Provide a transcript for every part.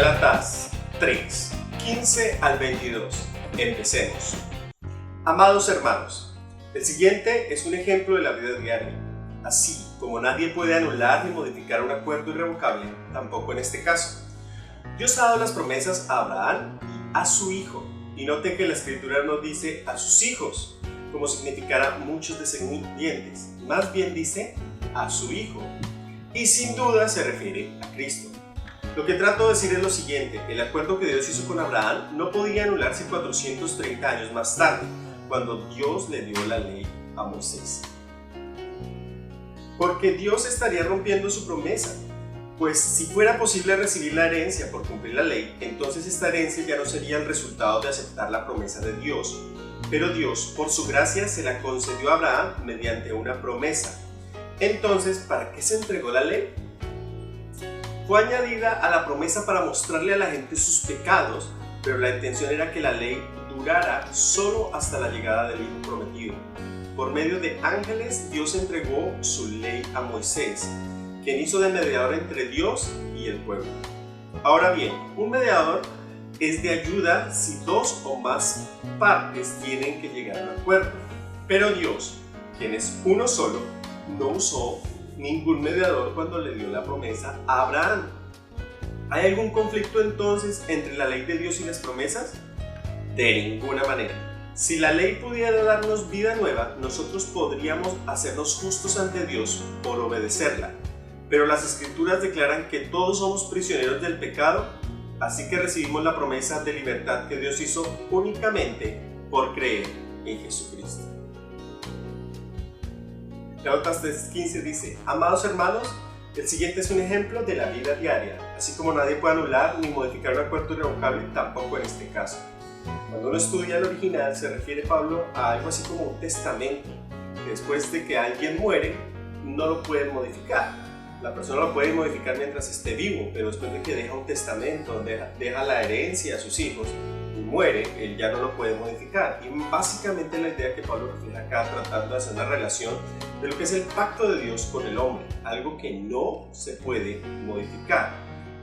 Gálatas 3, 15 al 22. Empecemos. Amados hermanos, el siguiente es un ejemplo de la vida diaria. Así como nadie puede anular ni modificar un acuerdo irrevocable, tampoco en este caso. Dios ha dado las promesas a Abraham y a su hijo. Y note que la escritura no dice a sus hijos, como significara muchos descendientes. Más bien dice a su hijo. Y sin duda se refiere a Cristo. Lo que trato de decir es lo siguiente: el acuerdo que Dios hizo con Abraham no podía anularse 430 años más tarde, cuando Dios le dio la ley a Moisés. Porque Dios estaría rompiendo su promesa, pues si fuera posible recibir la herencia por cumplir la ley, entonces esta herencia ya no sería el resultado de aceptar la promesa de Dios. Pero Dios, por su gracia, se la concedió a Abraham mediante una promesa. Entonces, ¿para qué se entregó la ley? Fue añadida a la promesa para mostrarle a la gente sus pecados, pero la intención era que la ley durara solo hasta la llegada del Hijo prometido. Por medio de ángeles, Dios entregó su ley a Moisés, quien hizo de mediador entre Dios y el pueblo. Ahora bien, un mediador es de ayuda si dos o más partes tienen que llegar a un acuerdo. Pero Dios, quien es uno solo, no usó ningún mediador cuando le dio la promesa a Abraham. ¿Hay algún conflicto entonces entre la ley de Dios y las promesas? De ninguna manera. Si la ley pudiera darnos vida nueva, nosotros podríamos hacernos justos ante Dios por obedecerla. Pero las Escrituras declaran que todos somos prisioneros del pecado, así que recibimos la promesa de libertad que Dios hizo únicamente por creer en Jesucristo. Gálatas 3:15 dice: amados hermanos, el siguiente es un ejemplo de la vida diaria. Así como nadie puede anular ni modificar un acuerdo irrevocable, tampoco en este caso. Cuando uno estudia el original, se refiere Pablo a algo así como un testamento, que después de que alguien muere, no lo pueden modificar. La persona lo puede modificar mientras esté vivo, pero después de que deja un testamento, donde deja la herencia a sus hijos y muere, él ya no lo puede modificar. Y básicamente la idea que Pablo refleja acá, tratando de hacer una relación de lo que es el pacto de Dios con el hombre, algo que no se puede modificar.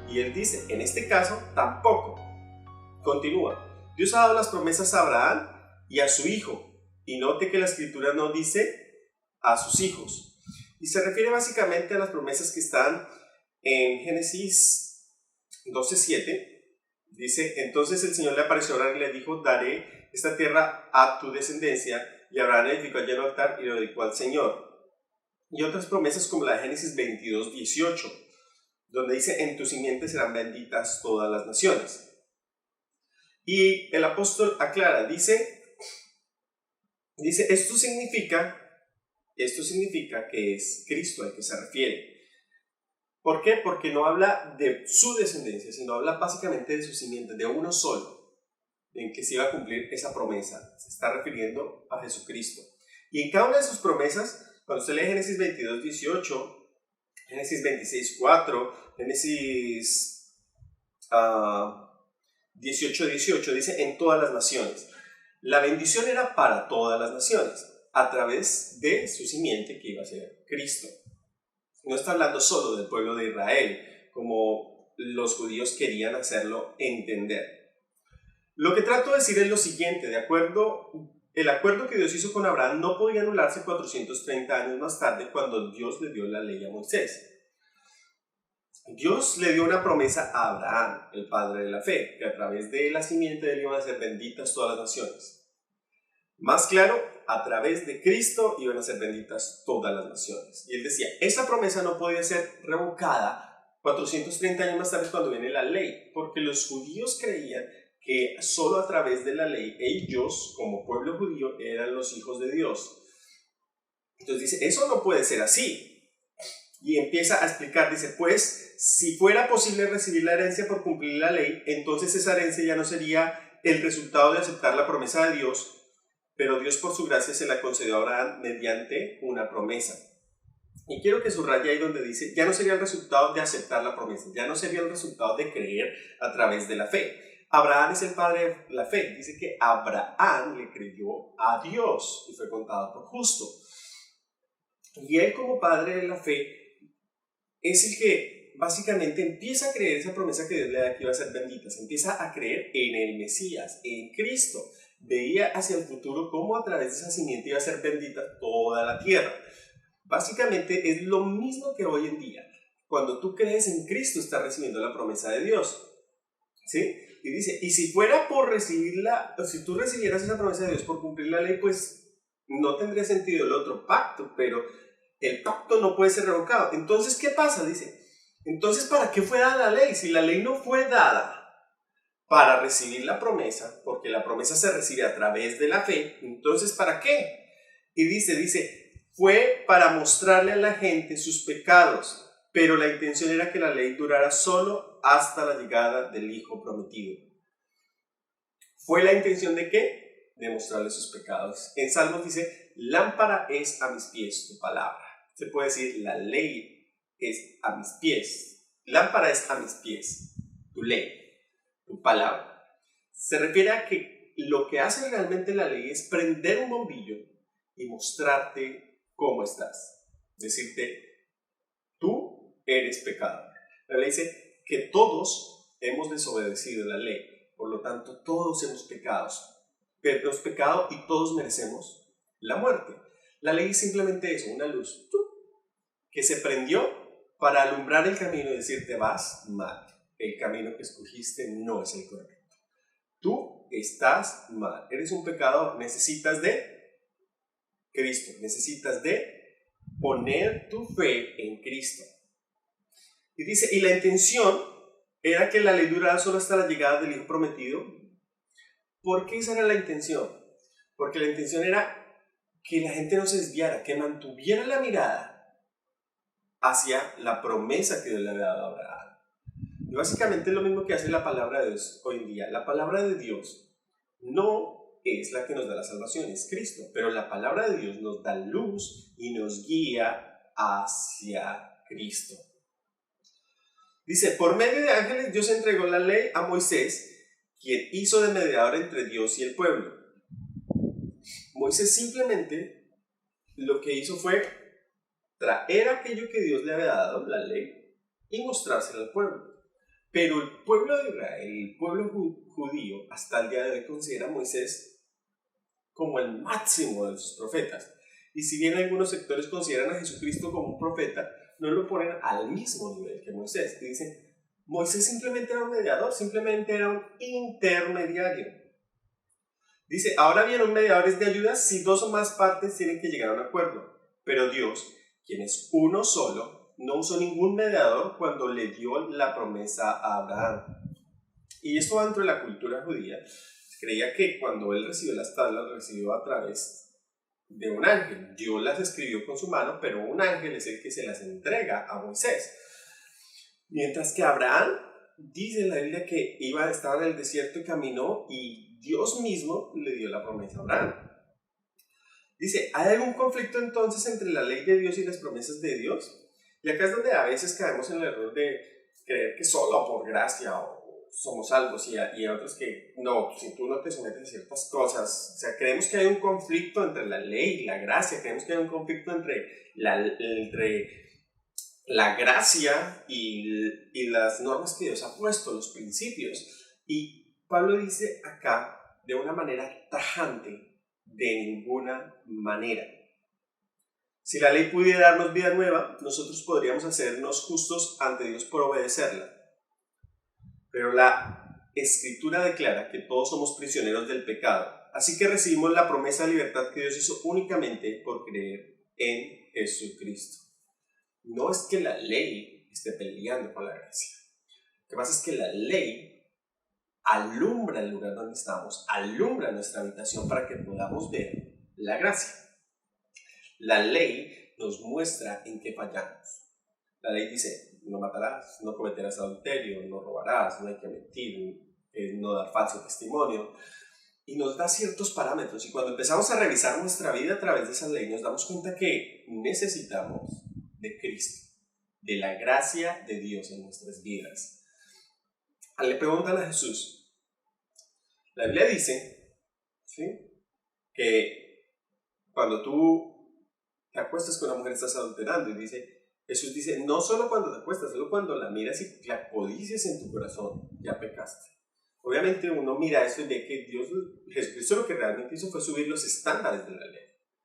Y él dice, en este caso, tampoco. Continúa. Dios ha dado las promesas a Abraham y a su hijo. Y note que la escritura no dice a sus hijos. Y se refiere básicamente a las promesas que están en Génesis 12:7. Dice, entonces el Señor le apareció a Abraham y le dijo, daré esta tierra a tu descendencia. Y Abraham edificó allí un altar y lo dedicó al Señor. Y otras promesas como la de Génesis 22:18, donde dice, en tu simiente serán benditas todas las naciones. Y el apóstol aclara, dice, esto significa que es Cristo al que se refiere. ¿Por qué? Porque no habla de su descendencia, sino habla básicamente de su simiente, de uno solo, en que se iba a cumplir esa promesa. Se está refiriendo a Jesucristo. Y en cada una de sus promesas, cuando usted lee Génesis 22:18, Génesis 26:4, Génesis 18:18, dice en todas las naciones. La bendición era para todas las naciones, a través de su simiente que iba a ser Cristo. No está hablando solo del pueblo de Israel, como los judíos querían hacerlo entender. Lo que trato de decir es lo siguiente: el acuerdo que Dios hizo con Abraham no podía anularse 430 años más tarde, cuando Dios le dio la ley a Moisés. Dios le dio una promesa a Abraham, el padre de la fe, que a través de la simiente de él iban a ser benditas todas las naciones. Más claro, a través de Cristo iban a ser benditas todas las naciones. Y él decía, esa promesa no podía ser revocada 430 años más tarde cuando viene la ley, porque los judíos creían que solo a través de la ley ellos, como pueblo judío, eran los hijos de Dios. Entonces dice, eso no puede ser así. Y empieza a explicar, dice, pues, si fuera posible recibir la herencia por cumplir la ley, entonces esa herencia ya no sería el resultado de aceptar la promesa de Dios, pero Dios por su gracia se la concedió a Abraham mediante una promesa. Y quiero que subraye ahí donde dice, ya no sería el resultado de aceptar la promesa, ya no sería el resultado de creer a través de la fe. Abraham es el padre de la fe. Dice que Abraham le creyó a Dios y fue contado por justo. Y él como padre de la fe es el que básicamente empieza a creer esa promesa que Dios le da que iba a ser bendita, se empieza a creer en el Mesías, en Cristo. Veía hacia el futuro cómo a través de esa simiente iba a ser bendita toda la tierra. Básicamente es lo mismo que hoy en día. Cuando tú crees en Cristo, estás recibiendo la promesa de Dios. ¿Sí? Y dice, y si fuera por recibirla, o si tú recibieras esa promesa de Dios por cumplir la ley, pues no tendría sentido el otro pacto, pero el pacto no puede ser revocado. Entonces, ¿qué pasa? Dice, entonces, ¿para qué fue dada la ley? Si la ley no fue dada para recibir la promesa, porque la promesa se recibe a través de la fe, entonces, ¿para qué? Y dice, fue para mostrarle a la gente sus pecados, pero la intención era que la ley durara solo hasta la llegada del Hijo prometido. ¿Fue la intención de qué? De mostrarle sus pecados. En Salmos dice, lámpara es a mis pies tu palabra. Se puede decir, la ley es a mis pies. Lámpara es a mis pies tu ley, tu palabra. Se refiere a que lo que hace realmente la ley es prender un bombillo y mostrarte cómo estás. Decirte, tú eres pecador. La ley dice que todos hemos desobedecido la ley, por lo tanto todos hemos pecado y todos merecemos la muerte. La ley es simplemente eso, una luz que se prendió para alumbrar el camino y decirte vas mal, el camino que escogiste no es el correcto. Tú estás mal, eres un pecador, necesitas de Cristo, necesitas de poner tu fe en Cristo. Y dice, y la intención era que la ley durara solo hasta la llegada del Hijo prometido. ¿Por qué esa era la intención? Porque la intención era que la gente no se desviara, que mantuviera la mirada hacia la promesa que Dios le había dado a Abraham. Y básicamente es lo mismo que hace la palabra de Dios hoy en día. La palabra de Dios no es la que nos da la salvación, es Cristo, pero la palabra de Dios nos da luz y nos guía hacia Cristo. Dice, por medio de ángeles Dios entregó la ley a Moisés, quien hizo de mediador entre Dios y el pueblo. Moisés simplemente lo que hizo fue traer aquello que Dios le había dado, la ley, y mostrárselo al pueblo. Pero el pueblo de Israel, el pueblo judío, hasta el día de hoy considera a Moisés como el máximo de sus profetas. Y si bien algunos sectores consideran a Jesucristo como un profeta, no lo ponen al mismo nivel que Moisés. Y dicen, Moisés simplemente era un mediador, simplemente era un intermediario. Dice, ahora bien, un mediador es de ayuda si dos o más partes tienen que llegar a un acuerdo. Pero Dios, quien es uno solo, no usó ningún mediador cuando le dio la promesa a Abraham. Y esto dentro de la cultura judía, se creía que cuando él recibió las tablas, las recibió a través de un ángel. Dios las escribió con su mano, pero un ángel es el que se las entrega a Moisés. Mientras que Abraham, dice en la Biblia que estaba en el desierto y caminó y Dios mismo le dio la promesa a Abraham. Dice, ¿hay algún conflicto entonces entre la ley de Dios y las promesas de Dios? Y acá es donde a veces caemos en el error de creer que solo por gracia somos salvos y a otros que no, si tú no te sometes a ciertas cosas. O sea, creemos que hay un conflicto entre la ley y la gracia, creemos que hay un conflicto entre la gracia y las normas que Dios ha puesto, los principios. Y Pablo dice acá de una manera tajante, de ninguna manera. Si la ley pudiera darnos vida nueva, nosotros podríamos hacernos justos ante Dios por obedecerla. Pero la Escritura declara que todos somos prisioneros del pecado, así que recibimos la promesa de libertad que Dios hizo únicamente por creer en Jesucristo. No es que la ley esté peleando con la gracia. Lo que pasa es que la ley alumbra el lugar donde estamos, alumbra nuestra habitación para que podamos ver la gracia. La ley nos muestra en qué fallamos. La ley dice, no matarás, no cometerás adulterio, no robarás, no hay que mentir, no dar falso testimonio. Y nos da ciertos parámetros. Y cuando empezamos a revisar nuestra vida a través de esa ley, nos damos cuenta que necesitamos de Cristo, de la gracia de Dios en nuestras vidas. Le preguntan a Jesús, la Biblia dice, ¿sí?, que cuando tú te acuestas con una mujer estás adulterando, y dice, Jesús dice, no solo cuando te acuestas, solo cuando la miras y la codicias en tu corazón, ya pecaste. Obviamente uno mira eso y ve que Jesucristo lo que realmente hizo fue subir los estándares de la ley,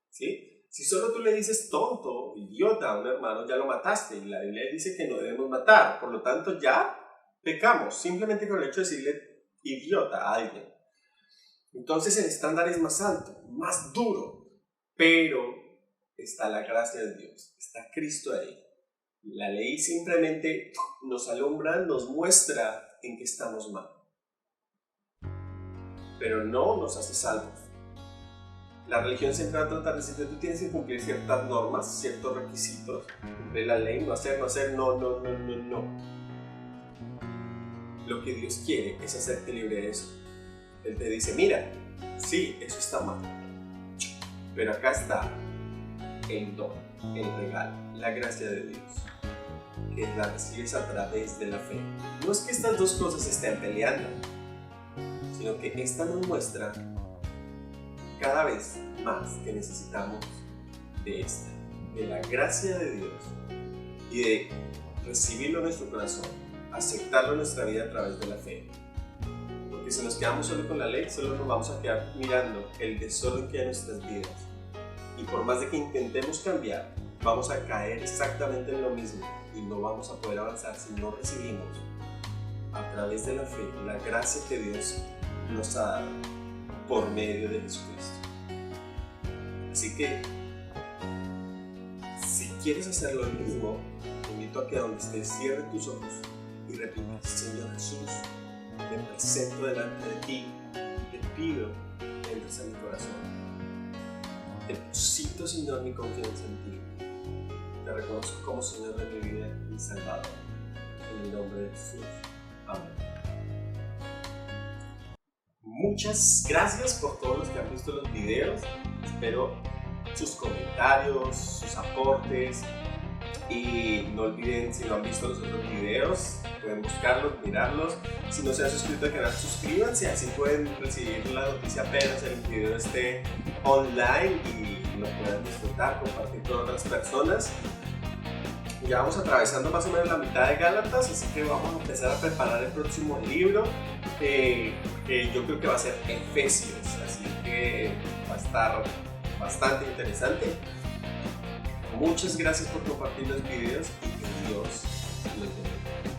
¿sí? Si solo tú le dices tonto, idiota a un hermano, ya lo mataste, y la Biblia dice que no debemos matar, por lo tanto ya pecamos, simplemente con el hecho de decirle idiota a alguien. Entonces el estándar es más alto, más duro, pero está la gracia de Dios, está Cristo ahí. La ley simplemente nos alumbra, nos muestra en que estamos mal, pero no nos hace salvos. La religión siempre va a tratar de decir que tú tienes que cumplir ciertas normas, ciertos requisitos, cumplir la ley, no hacer, no. Lo que Dios quiere es hacerte libre de eso. Él te dice, mira, sí, eso está mal, pero acá está el don, el regalo, la gracia de Dios, que la recibes a través de la fe. No es que estas dos cosas estén peleando, sino que esta nos muestra cada vez más que necesitamos de la gracia de Dios y de recibirlo en nuestro corazón, aceptarlo en nuestra vida a través de la fe. Porque si nos quedamos solo con la ley, solo nos vamos a quedar mirando el desorden que hay en nuestras vidas. Y por más de que intentemos cambiar, vamos a caer exactamente en lo mismo y no vamos a poder avanzar si no recibimos a través de la fe la gracia que Dios nos ha dado por medio de Jesucristo. Así que, si quieres hacer lo mismo, te invito a que donde estés cierres tus ojos y repitas, Señor Jesús, me presento delante de ti y te pido que entres a mi corazón. Deposito, Señor, mi confianza en ti. Te reconozco como Señor de mi vida y Salvador. En el nombre de Jesús. Amén. Muchas gracias por todos los que han visto los videos. Espero sus comentarios, sus aportes. Y no olviden, si no han visto los otros videos, pueden buscarlos, mirarlos. Si no se han suscrito al canal, suscríbanse, así pueden recibir la noticia apenas el video esté online y lo puedan disfrutar, compartir con otras personas. Ya vamos atravesando más o menos la mitad de Gálatas, así que vamos a empezar a preparar el próximo libro, que yo creo que va a ser Efesios, así que va a estar bastante interesante. Muchas gracias por compartir los videos y que Dios los bendiga.